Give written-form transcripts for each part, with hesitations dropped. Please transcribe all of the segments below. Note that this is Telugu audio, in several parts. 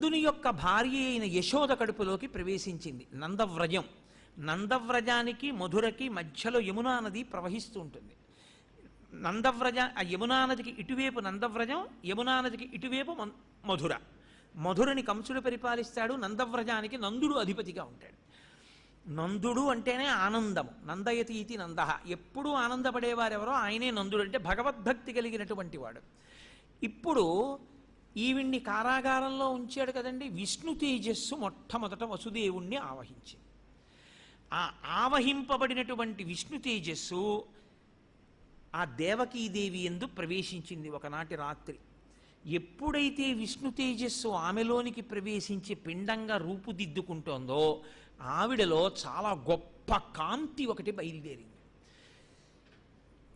నందుని యొక్క భార్య అయిన యశోద కడుపులోకి ప్రవేశించింది నందవ్రజం. నందవ్రజానికి మధురకి మధ్యలో యమునా నది ప్రవహిస్తూ ఉంటుంది. ఆ యమునా నదికి ఇటువైపు నందవ్రజం, యమునా నదికి ఇటువైపు మధుర. మధురని కంసుడు పరిపాలిస్తాడు, నందవ్రజానికి నందుడు అధిపతిగా ఉంటాడు. నందుడు అంటేనే ఆనందము. నందయతి ఇతి నంద, ఎప్పుడూ ఆనందపడేవారెవరో ఆయనే నందుడు. అంటే భగవద్భక్తి కలిగినటువంటి వాడు. ఇప్పుడు ఈవిడ్ని కారాగారంలో ఉంచాడు కదండి. విష్ణు తేజస్సు మొట్టమొదట వసుదేవుణ్ణి ఆవహించింది. ఆ ఆవహింపబడినటువంటి విష్ణు తేజస్సు ఆ దేవకీదేవి యందు ప్రవేశించింది ఒకనాటి రాత్రి. ఎప్పుడైతే విష్ణు తేజస్సు ఆమెలోనికి ప్రవేశించి పిండంగా రూపుదిద్దుకుంటోందో ఆవిడలో చాలా గొప్ప కాంతి ఒకటి బయలుదేరింది.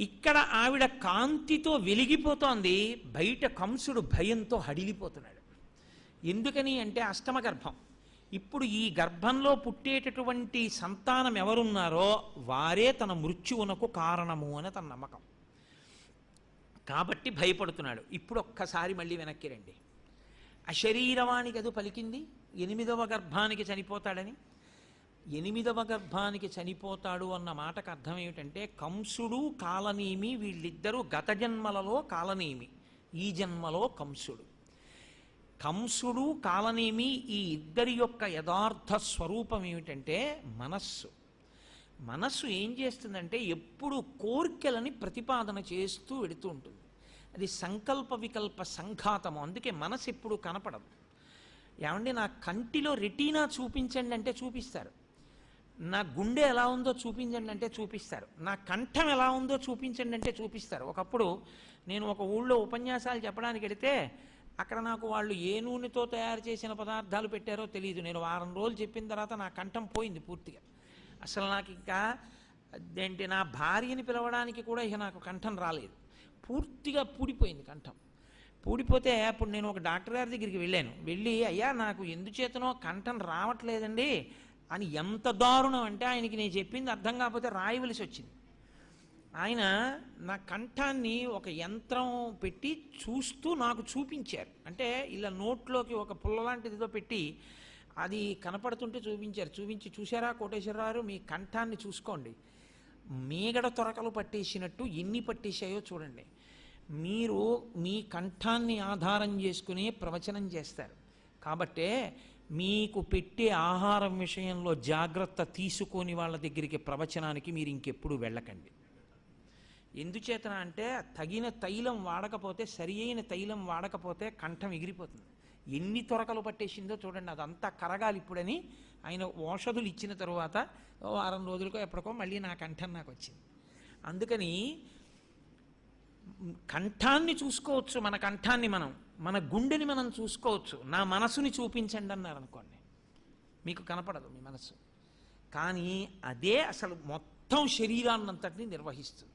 ఇక్కడ ఆవిడ కాంతితో వెలిగిపోతోంది, బయట కంసుడు భయంతో హడిలిపోతున్నాడు. ఎందుకని అంటే అష్టమ గర్భం. ఇప్పుడు ఈ గర్భంలో పుట్టేటటువంటి సంతానం ఎవరున్నారో వారే తన మృత్యువునకు కారణము అని తన నమ్మకం. కాబట్టి భయపడుతున్నాడు. ఇప్పుడు ఒక్కసారి మళ్ళీ వెనక్కి రండి. అశరీరవాణి గదు పలికింది 8వ గర్భానికి చనిపోతాడని. 8వ గర్భానికి చనిపోతాడు అన్న మాటకు అర్థం ఏమిటంటే కంసుడు కాలనేమి వీళ్ళిద్దరూ గత జన్మలలో కాలనేమి, ఈ జన్మలో కంసుడు. కంసుడు కాలనేమి ఈ ఇద్దరి యొక్క యథార్థ స్వరూపం ఏమిటంటే మనస్సు. మనస్సు ఏం చేస్తుందంటే ఎప్పుడు కోర్కెలని ప్రతిపాదన చేస్తూ వెడుతూ ఉంటుంది. అది సంకల్ప వికల్ప సంఘాతము. అందుకే మనసు ఎప్పుడు కనపడదు. ఏమంటే నా కంటిలో రెటీనా చూపించండి అంటే చూపిస్తారు, నా గుండె ఎలా ఉందో చూపించండి అంటే చూపిస్తారు, నా కంఠం ఎలా ఉందో చూపించండి అంటే చూపిస్తారు. ఒకప్పుడు నేను ఒక ఊళ్ళో ఉపన్యాసాలు చెప్పడానికి వెళితే అక్కడ నాకు వాళ్ళు ఏ నూనెతో తయారు చేసిన పదార్థాలు పెట్టారో తెలియదు. నేను వారం రోజులు చెప్పిన తర్వాత నా కంఠం పోయింది పూర్తిగా. అసలు నాకు ఇంకా అదేంటి, నా భార్యని పిలవడానికి కూడా ఇక నాకు కంఠం రాలేదు. పూర్తిగా పూడిపోయింది కంఠం. పూడిపోతే అప్పుడు నేను ఒక డాక్టర్ గారి దగ్గరికి వెళ్ళాను. వెళ్ళి అయ్యా నాకు ఎందుచేతనో కంఠం రావట్లేదండి అని. ఎంత దారుణం అంటే ఆయనకి నేను చెప్పింది అర్థం కాకపోతే రాయవలసి వచ్చింది. ఆయన నా కంఠాన్ని ఒక యంత్రం పెట్టి చూస్తూ నాకు చూపించారు. అంటే ఇలా నోట్లోకి ఒక పుల్ల లాంటిదితో పెట్టి అది కనపడుతుంటే చూపించారు. చూపించి చూసారా కోటేశ్వరరావు మీ కంఠాన్ని చూసుకోండి, మేగడ తొరకలు పట్టేసినట్టు ఎన్ని పట్టేశాయో చూడండి. మీరు మీ కంఠాన్ని ఆధారం చేసుకునే ప్రవచనం చేస్తారు. కాబట్టే మీకు పెట్టే ఆహారం విషయంలో జాగ్రత్త తీసుకొని వాళ్ళ దగ్గరికి ప్రవచనానికి మీరు ఇంకెప్పుడు వెళ్ళకండి. ఎందుచేతన అంటే తగిన తైలం వాడకపోతే, సరి అయిన తైలం వాడకపోతే కంఠం ఎగిరిపోతుంది. ఎన్ని తొరకలు పట్టేసిందో చూడండి. అదంతా కరగాలి ఇప్పుడని ఆయన ఔషధులు ఇచ్చిన తరువాత వారం రోజులకో ఎప్పటికో మళ్ళీ నా కంఠం నాకు వచ్చింది. అందుకని కంఠాన్ని చూసుకోవచ్చు, మన కంఠాన్ని మన గుండెని మనం చూసుకోవచ్చు. నా మనసుని చూపించండి అన్నారు అనుకోండి, మీకు కనపడదు మీ మనసు. కానీ అదే అసలు మొత్తం శరీరాన్నంతటిని నిర్వహిస్తుంది.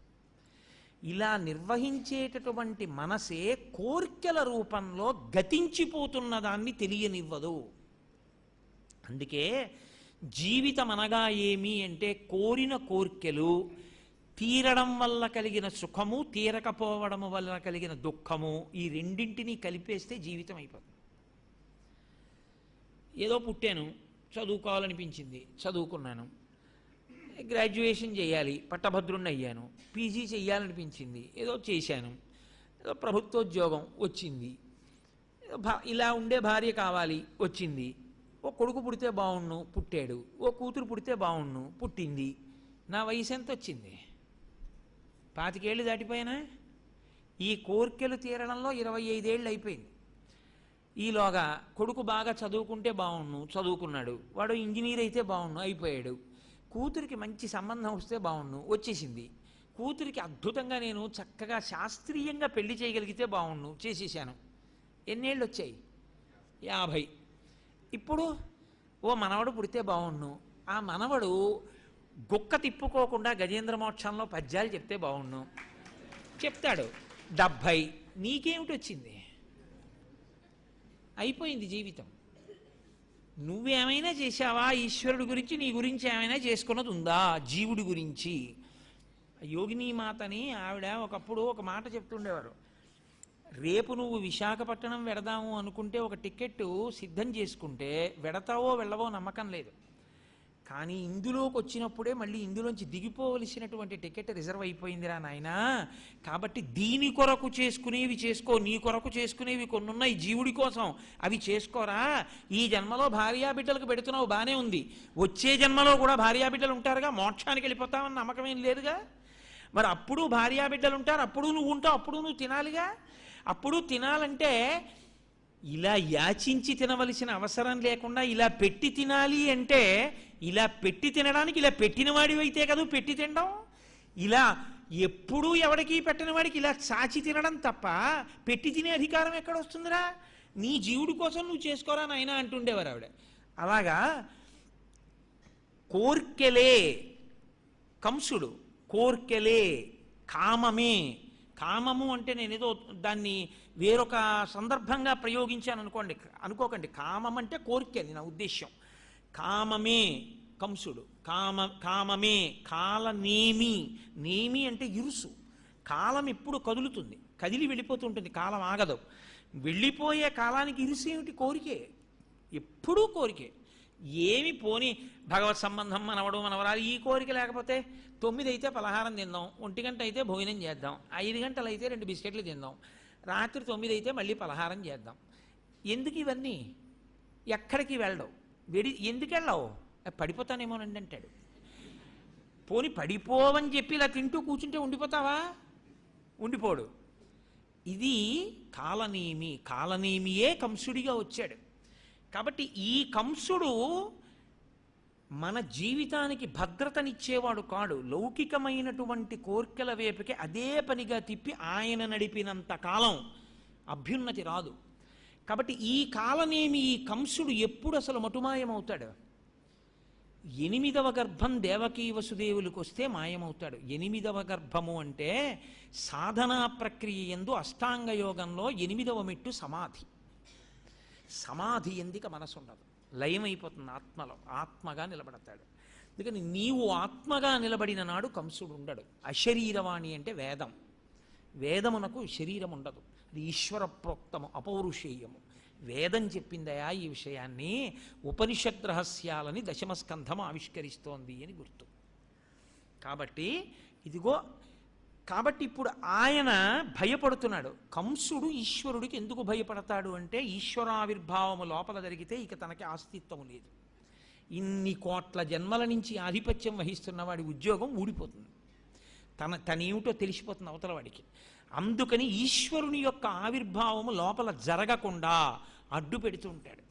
ఇలా నిర్వహించేటటువంటి మనసే కోర్కెల రూపంలో గతించిపోతున్న దాన్ని తెలియనివ్వదు. అందుకే జీవితం అనగా ఏమి అంటే కోరిన కోర్కెలు తీరడం వల్ల కలిగిన సుఖము, తీరకపోవడం వల్ల కలిగిన దుఃఖము, ఈ రెండింటినీ కలిపేస్తే జీవితం అయిపోతుంది. ఏదో పుట్టాను, చదువుకోవాలనిపించింది, చదువుకున్నాను, గ్రాడ్యుయేషన్ చేయాలి, పట్టభద్రుణ్ణి అయ్యాను, పీజీ చేయాలనిపించింది, ఏదో చేశాను, ఏదో ప్రభుత్వోద్యోగం వచ్చింది, ఇలా ఉండే భార్య కావాలి వచ్చింది, ఓ కొడుకు పుడితే బాగుండు పుట్టాడు, ఓ కూతురు పుడితే బాగుండు పుట్టింది. నా వయసు ఎంత వచ్చింది? 25 ఏళ్ళు దాటిపోయినా. ఈ కోర్కెలు తీరడంలో 25 ఏళ్ళు అయిపోయింది. ఈలోగా కొడుకు బాగా చదువుకుంటే బాగుండు చదువుకున్నాడు, వాడు ఇంజనీర్ అయితే బాగుండు అయిపోయాడు. కూతురికి మంచి సంబంధం వస్తే బాగుండు వచ్చేసింది. కూతురికి అద్భుతంగా నేను చక్కగా శాస్త్రీయంగా పెళ్లి చేయగలిగితే బాగుండు చేసేసాను. ఎన్నేళ్ళు వచ్చాయి? 50. ఇప్పుడు ఓ మనవడు పుడితే బాగుండు. ఆ మనవడు గుక్క తిప్పుకోకుండా గజేంద్ర మోక్షంలో పద్యాలు చెప్తే బాగుండు చెప్తాడు. 70. నీకేమిటి వచ్చింది? అయిపోయింది జీవితం. నువ్వేమైనా చేశావా? ఈశ్వరుడి గురించి నీ గురించి ఏమైనా చేసుకున్నది ఉందా? జీవుడి గురించి. యోగిని మాతని ఆవిడ ఒకప్పుడు ఒక మాట చెప్తుండేవారు. రేపు నువ్వు విశాఖపట్నం వెడదాము అనుకుంటే ఒక టికెట్ సిద్ధం చేసుకుంటే వెడతావో వెళ్ళవో నమ్మకం లేదు. కానీ ఇందులోకి వచ్చినప్పుడే మళ్ళీ ఇందులోంచి దిగిపోవలసినటువంటి టికెట్ రిజర్వ్ అయిపోయిందిరా నాయనా. కాబట్టి దీని కొరకు చేసుకునేవి చేసుకో, నీ కొరకు చేసుకునేవి కొన్ని ఉన్నాయి జీవుడి కోసం, అవి చేసుకోరా. ఈ జన్మలో భార్యాబిడ్డలకు పెడుతున్నావు బాగానే ఉంది, వచ్చే జన్మలో కూడా భార్యాబిడ్డలు ఉంటారుగా, మోక్షానికి వెళ్ళిపోతామని నమ్మకం ఏం లేదుగా. మరి అప్పుడు భార్యాబిడ్డలు ఉంటారు, అప్పుడు నువ్వు ఉంటావు, అప్పుడు నువ్వు తినాలిగా. అప్పుడు తినాలంటే ఇలా యాచించి తినవలసిన అవసరం లేకుండా ఇలా పెట్టి తినాలి అంటే, ఇలా పెట్టి తినడానికి ఇలా పెట్టిన వాడివైతే కదా పెట్టి తినడం. ఇలా ఎప్పుడూ ఎవడికి పెట్టిన వాడికి ఇలా చాచి తినడం తప్ప పెట్టి తినే అధికారం ఎక్కడ వస్తుందిరా? నీ జీవుడి కోసం నువ్వు చేసుకోరా నాయనా అంటుండేవారు ఆవిడ. అలాగా కోర్కెలే కంసుడు, కోర్కెలే కామమే. కామము అంటే నేనేదో దాన్ని వేరొక సందర్భంగా ప్రయోగించాను అనుకోకండి. కామం అంటే కోరిక అని నా ఉద్దేశ్యం. కామమే కంసుడు, కామమే కాలనేమి. నేమి అంటే ఇరుసు. కాలం ఎప్పుడు కదులుతుంది, కదిలి వెళ్ళిపోతుంటుంది, కాలం ఆగదు. వెళ్ళిపోయే కాలానికి ఇరుసు ఏమిటి? కోరికే, ఎప్పుడూ కోరికే. ఏమి పోని భగవత్ సంబంధం మనవడు మనవరాలు ఈ కోరిక లేకపోతే 9 అయితే పలహారం తిందాం, 1 గంట అయితే భోజనం చేద్దాం, 5 గంటలు అయితే 2 బిస్కెట్లు తిందాం, రాత్రి 9 అయితే మళ్ళీ పలహారం చేద్దాం. ఎందుకు ఇవన్నీ? ఎక్కడికి వెళ్ళవు. ఎందుకు వెళ్ళవు? పడిపోతానేమోనండి అంటాడు. పోని పడిపోవని చెప్పి ఇలా తింటూ కూర్చుంటే ఉండిపోతావా? ఉండిపోడు. ఇది కాలనేమి. కాలనేమియే కంసుడిగా వచ్చాడు. కాబట్టి ఈ కంసుడు మన జీవితానికి భద్రతనిచ్చేవాడు కాడు. లౌకికమైనటువంటి కోర్కెల వైపుకి అదే పనిగా తిప్పి ఆయన నడిపినంత కాలం అభ్యున్నతి రాదు. కాబట్టి ఈ కాలనేమి ఈ కంసుడు ఎప్పుడు అసలు మటుమాయమవుతాడు? 8వ గర్భం దేవకీ వసుదేవులకు వస్తే మాయమవుతాడు. 8వ గర్భము అంటే సాధనా ప్రక్రియ యందు అష్టాంగ యోగంలో 8వ మెట్టు సమాధి. సమాధి ఎందుక మనసు ఉండదు, లయమైపోతుంది ఆత్మలో, ఆత్మగా నిలబడతాడు. అందుకని నీవు ఆత్మగా నిలబడిన నాడు కంసుడు ఉండడు. అశరీరవాణి అంటే వేదం. వేదమునకు శరీరం ఉండదు, అది ఈశ్వర ప్రోక్తము, అపౌరుషేయము. వేదం చెప్పిందయా ఈ విషయాన్ని. ఉపనిషద్ రహస్యాలని 10వ స్కంధం ఆవిష్కరిస్తోంది అని గుర్తు. కాబట్టి ఇదిగో, కాబట్టి ఇప్పుడు ఆయన భయపడుతున్నాడు. కంసుడు ఈశ్వరుడికి ఎందుకు భయపడతాడు అంటే, ఈశ్వరావిర్భావము లోపల జరిగితే ఇక తనకి ఆస్తిత్వం లేదు. ఇన్ని కోట్ల జన్మల నుంచి ఆధిపత్యం వహిస్తున్న వాడి ఉద్యోగం ఊడిపోతుంది, తనేమిటో తెలిసిపోతుంది అవతల వాడికి. అందుకని ఈశ్వరుని యొక్క ఆవిర్భావము లోపల జరగకుండా అడ్డు పెడుతూ ఉంటాడు.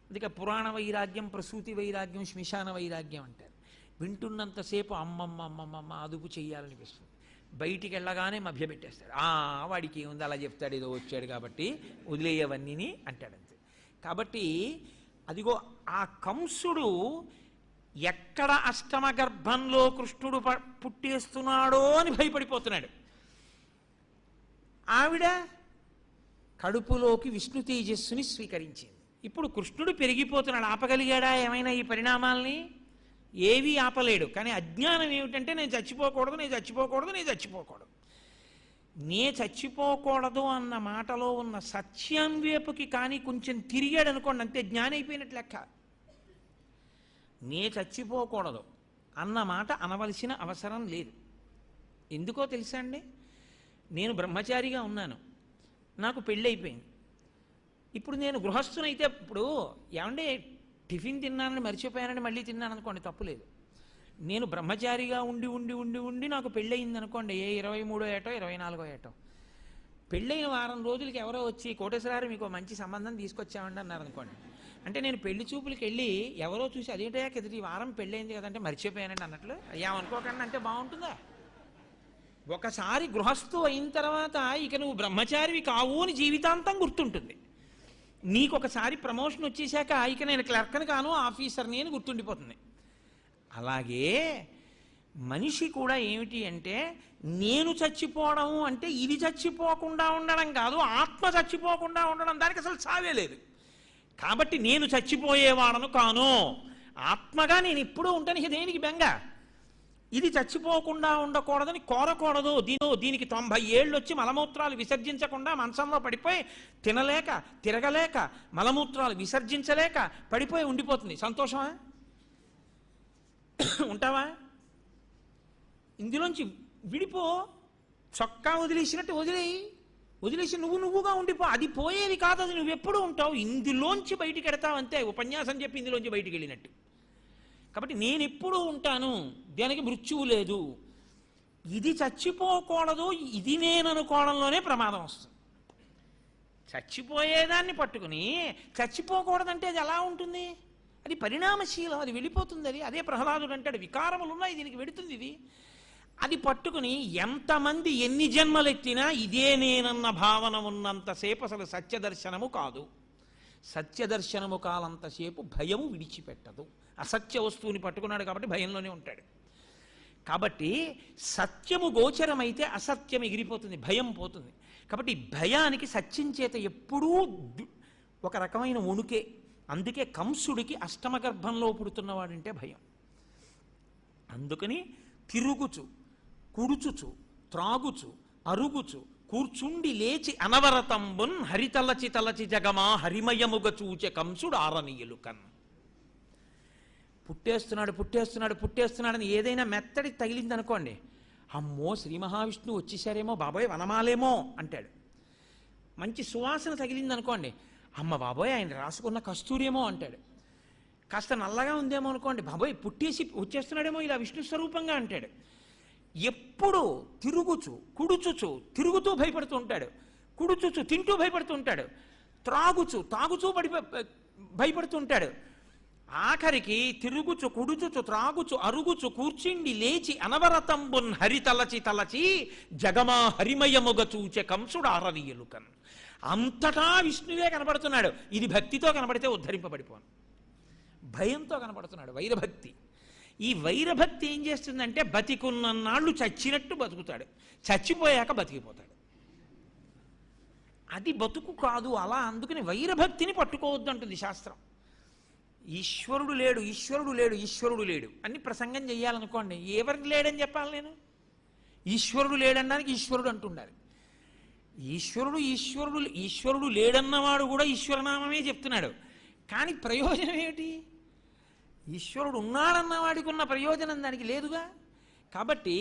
అందుకే పురాణ వైరాగ్యం, ప్రసూతి వైరాగ్యం, శ్మశాన వైరాగ్యం అంటారు. వింటున్నంతసేపు అమ్మమ్మ అదుపు చెయ్యాలనిపిస్తుంది. బయటికి వెళ్ళగానే మభ్యపెట్టేస్తాడు. వాడికి ఏముంది, అలా చెప్తాడు, ఏదో వచ్చాడు కాబట్టి వదిలేయవన్నీ అంటాడంతే. కాబట్టి అదిగో ఆ కంసుడు ఎక్కడ అష్టమ గర్భంలో కృష్ణుడు పుట్టేస్తున్నాడో అని భయపడిపోతున్నాడు. ఆవిడ కడుపులోకి విష్ణు తేజస్సుని స్వీకరించింది. ఇప్పుడు కృష్ణుడు పెరిగిపోతున్నాడు. ఆపగలిగాడా ఏమైనా ఈ పరిణామాల్ని? ఏవీ ఆపలేడు. కానీ అజ్ఞానం ఏమిటంటే, నేను చచ్చిపోకూడదు, నేను చచ్చిపోకూడదు, నేను చచ్చిపోకూడదు. నే చచ్చిపోకూడదు అన్న మాటలో ఉన్న సత్యం వైపుకి కానీ కొంచెం తిరిగాడు అనుకోండి, అంతే జ్ఞానం అయిపోయినట్లు లెక్క. నే చచ్చిపోకూడదు అన్న మాట అనవలసిన అవసరం లేదు. ఎందుకో తెలుసా అండి, నేను బ్రహ్మచారిగా ఉన్నాను, నాకు పెళ్ళి అయిపోయింది. ఇప్పుడు నేను గృహస్థునైతే, ఇప్పుడు ఏమంటే టిఫిన్ తిన్నానని మర్చిపోయానని మళ్ళీ తిన్నాను అనుకోండి, తప్పులేదు. నేను బ్రహ్మచారిగా ఉండి ఉండి ఉండి ఉండి నాకు పెళ్ళయింది అనుకోండి, 23వ ఏటో 24వ ఏటో, పెళ్ళైన వారం రోజులకి ఎవరో వచ్చి, కోటేశ్వరారు మీకు మంచి సంబంధం తీసుకొచ్చామండి అన్నారు అనుకోండి. అంటే నేను పెళ్లి చూపులకి వెళ్ళి ఎవరో చూసి, అదేంటయ్యా కిందటి వారం పెళ్ళయింది కదంటే మర్చిపోయానండి అన్నట్లు ఏమనుకోకండి అంటే బాగుంటుందా? ఒకసారి గృహస్థు అయిన తర్వాత ఇక నువ్వు బ్రహ్మచారివి కావు అని జీవితాంతం గుర్తుంటుంది. నీకు ఒకసారి ప్రమోషన్ వచ్చేసాక ఇక నేను క్లర్క్ని కాను, ఆఫీసర్ని అని గుర్తుండిపోతుంది. అలాగే మనిషి కూడా ఏమిటి అంటే, నేను చచ్చిపోవడం అంటే ఇది చచ్చిపోకుండా ఉండడం కాదు, ఆత్మ చచ్చిపోకుండా ఉండడం. దానికి అసలు చావే లేదు. కాబట్టి నేను చచ్చిపోయేవాడను కాను, ఆత్మగా నేను ఎప్పుడూ ఉంటాను. ఇక దేనికి బెంగ? ఇది చచ్చిపోకుండా ఉండకూడదని కోరకూడదు. దీనికి 90 ఏళ్ళు వచ్చి మలమూత్రాలు విసర్జించకుండా మంచంలో పడిపోయి తినలేక తిరగలేక మలమూత్రాలు విసర్జించలేక పడిపోయి ఉండిపోతుంది. సంతోషమా? ఉంటావా? ఇందులోంచి విడిపో. చొక్కా వదిలేసినట్టు వదిలేసి నువ్వుగా ఉండిపో. అది పోయేది కాదు, అది నువ్వెప్పుడు ఉంటావు. ఇందులోంచి బయటికి ఎడతావు అంతే. ఉపన్యాసం చెప్పి ఇందులోంచి బయటికి వెళ్ళినట్టు. కాబట్టి నేను ఎప్పుడూ ఉంటాను, దానికి మృత్యువు లేదు. ఇది చచ్చిపోకూడదు, ఇది నేను అనుకోవడంలోనే ప్రమాదం వస్తుంది. చచ్చిపోయేదాన్ని పట్టుకుని చచ్చిపోకూడదంటే అది ఎలా ఉంటుంది? అది పరిణామశీలం, అది వెళ్ళిపోతుంది. అదే ప్రహ్లాదుడు అంటాడు, వికారములు ఉన్నాయి, దీనికి వెడుతుంది ఇది. అది పట్టుకుని ఎంతమంది ఎన్ని జన్మలెత్తినా ఇదే నేనన్న భావన ఉన్నంతసేపు అసలు సత్యదర్శనము కాదు. సత్యదర్శనము కాలంతసేపు భయము విడిచిపెట్టదు. అసత్య వస్తువుని పట్టుకున్నాడు కాబట్టి భయంలోనే ఉంటాడు. కాబట్టి సత్యము గోచరమైతే అసత్యం ఎగిరిపోతుంది, భయం పోతుంది. కాబట్టి భయానికి సత్యం చేత ఎప్పుడూ ఒక రకమైన వణుకే. అందుకే కంసుడికి అష్టమ గర్భంలో పుడుతున్నవాడంటే భయం. అందుకని తిరుగుచు, కుడుచుచు, త్రాగుచు, అరుగుచు, కూర్చుండి లేచి అనవరతంబున్ హరితలచి తలచి జగమా హరిమయముగ చూచే కంసుడు ఆరనీయులుకన్. పుట్టేస్తున్నాడని ఏదైనా మెత్తడి తగిలింది అనుకోండి, అమ్మో శ్రీ మహావిష్ణువు వచ్చేసారేమో, బాబోయ్ వనమాలేమో అంటాడు. మంచి సువాసన తగిలింది అనుకోండి, అమ్మ బాబోయ్ ఆయన రాసుకున్న కస్తూరేమో అంటాడు. కాస్త నల్లగా ఉందేమో అనుకోండి, బాబోయ్ పుట్టేసి వచ్చేస్తున్నాడేమో ఇలా విష్ణు స్వరూపంగా అంటాడు. ఎప్పుడు తిరుగుచు, కుడుచుచు, తిరుగుతూ భయపడుతూ ఉంటాడు, కుడుచుచు తింటూ భయపడుతూ ఉంటాడు, తాగుచు భయపడుతూ ఉంటాడు. ఆఖరికి తిరుగుచు, కుడుచుచు, త్రాగుచు, అరుగుచు, కూర్చుండి లేచి అనవరతంబున్ హరితలచి తలచి జగమా హరిమయముగ చూచే కంసుడు ఆరనీయులుకన్. అంతటా విష్ణువే కనబడుతున్నాడు. ఇది భక్తితో కనబడితే ఉద్ధరింపబడిపోను, భయంతో కనబడుతున్నాడు, వైరభక్తి. ఈ వైరభక్తి ఏం చేస్తుందంటే బతికున్నన్నాళ్ళు చచ్చినట్టు బతుకుతాడు, చచ్చిపోయాక బతికిపోతాడు. అది బతుకు కాదు అలా. అందుకని వైరభక్తిని పట్టుకోవద్దు అంటుంది శాస్త్రం. ఈశ్వరుడు లేడు అని ప్రసంగం చెయ్యాలనుకోండి, ఎవరికి లేడని చెప్పాలి నేను? ఈశ్వరుడు లేడనడానికి ఈశ్వరుడు అంటుండాలి. ఈశ్వరుడు లేడన్నవాడు కూడా ఈశ్వరనామమే చెప్తున్నాడు. కానీ ప్రయోజనం ఏమిటి? ఈశ్వరుడు ఉన్నాడన్న వాడికి ఉన్న ప్రయోజనం దానికి లేదుగా. కాబట్టి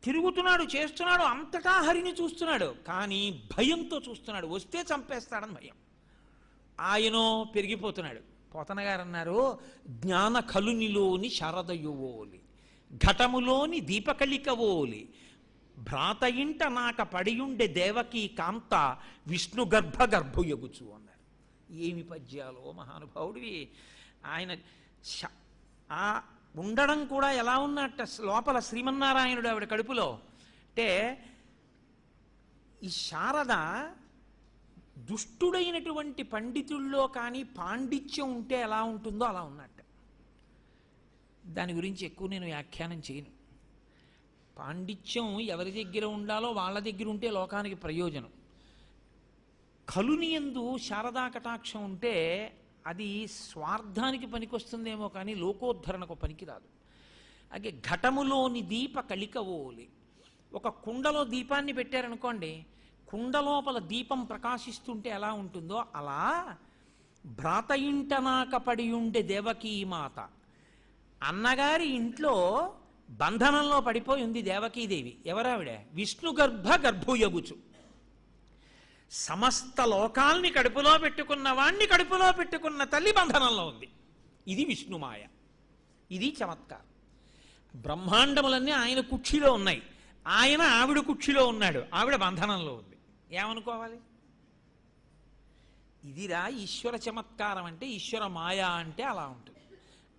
తిరుగుతున్నాడు, చేస్తున్నాడు, అంతటా హరిని చూస్తున్నాడు, కానీ భయంతో చూస్తున్నాడు. వస్తే చంపేస్తాడని భయం. ఆయనో పెరిగిపోతున్నాడు. పోతన గారు అన్నారు, జ్ఞాన కలునిలోని శారదయువోలి, ఘటములోని దీపకళికవోలి, భ్రాత ఇంట నాక పడియుండే దేవకీ కాంత విష్ణు గర్భయగుచు అన్నారు. ఏమి పద్యాలో మహానుభావుడివి. ఆయన ఉండడం కూడా ఎలా ఉన్నట్ట, లోపల శ్రీమన్నారాయణుడు ఆవిడ కడుపులో. అంటే ఈ శారద దుష్టుడైనటువంటి పండితుల్లో కానీ పాండిత్యం ఉంటే ఎలా ఉంటుందో అలా ఉన్నట్ట. దాని గురించి ఎక్కువ నేను వ్యాఖ్యానం చేయను. పాండిత్యం ఎవరి దగ్గర ఉండాలో వాళ్ళ దగ్గర ఉంటే లోకానికి ప్రయోజనం. కలునియందు శారదా కటాక్షం ఉంటే అది స్వార్థానికి పనికొస్తుందేమో కానీ లోకోద్ధరణకు పనికిరాదు. అలాగే ఘటములోని దీప కళికవోలి, ఒక కుండలో దీపాన్ని పెట్టారనుకోండి, కుండ లోపల దీపం ప్రకాశిస్తుంటే ఎలా ఉంటుందో అలా భ్రాత ఇంట నాక పడి ఉండే దేవకీమాత, అన్నగారి ఇంట్లో బంధనంలో పడిపోయి ఉంది దేవకీదేవి. ఎవరావిడ? విష్ణు గర్భయగుచు. సమస్త లోకాల్ని కడుపులో పెట్టుకున్న వాణ్ణి కడుపులో పెట్టుకున్న తల్లి బంధనంలో ఉంది. ఇది విష్ణుమాయ, ఇది చమత్కారం. బ్రహ్మాండములన్నీ ఆయన కుక్షిలో ఉన్నాయి, ఆయన ఆవిడ కుక్షిలో ఉన్నాడు, ఆవిడ బంధనంలో ఉంది. ఏమనుకోవాలి? ఇదిరా ఈశ్వర చమత్కారం అంటే, ఈశ్వర మాయ అంటే అలా ఉంటుంది.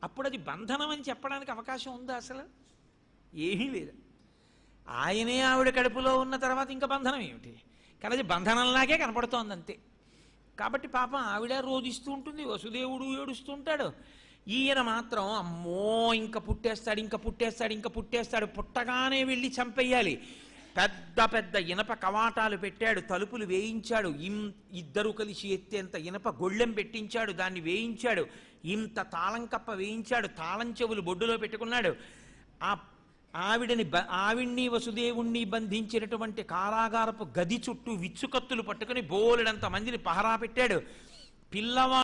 అప్పుడు అది బంధనం అని చెప్పడానికి అవకాశం ఉందా? అసలు ఏమీ లేదు. ఆయనే ఆవిడ కడుపులో ఉన్న తర్వాత ఇంకా బంధనం ఏమిటి? కానీ అది బంధనంలాగే కనపడుతోంది అంతే. కాబట్టి పాపం ఆవిడ రోధిస్తూ ఉంటుంది, వసుదేవుడు ఏడుస్తూ ఉంటాడు. ఈయన మాత్రం అమ్మో ఇంకా పుట్టేస్తాడు, పుట్టగానే వెళ్ళి చంపేయాలి. పెద్ద పెద్ద ఇనప కవాటాలు పెట్టాడు, తలుపులు వేయించాడు, ఇద్దరు కలిసి ఎత్తేంత ఇనప గొళ్ళెం పెట్టించాడు, దాన్ని వేయించాడు, ఇంత తాళం కప్ప వేయించాడు, తాళం చెవులు బొడ్డులో పెట్టుకున్నాడు. ఆ ఆవిడ్ని వసుదేవుణ్ణి బంధించినటువంటి కారాగారపు గది చుట్టూ విచ్చుకత్తులు పట్టుకుని బోలెడంత మందిని పహరా పెట్టాడు. పిల్లవా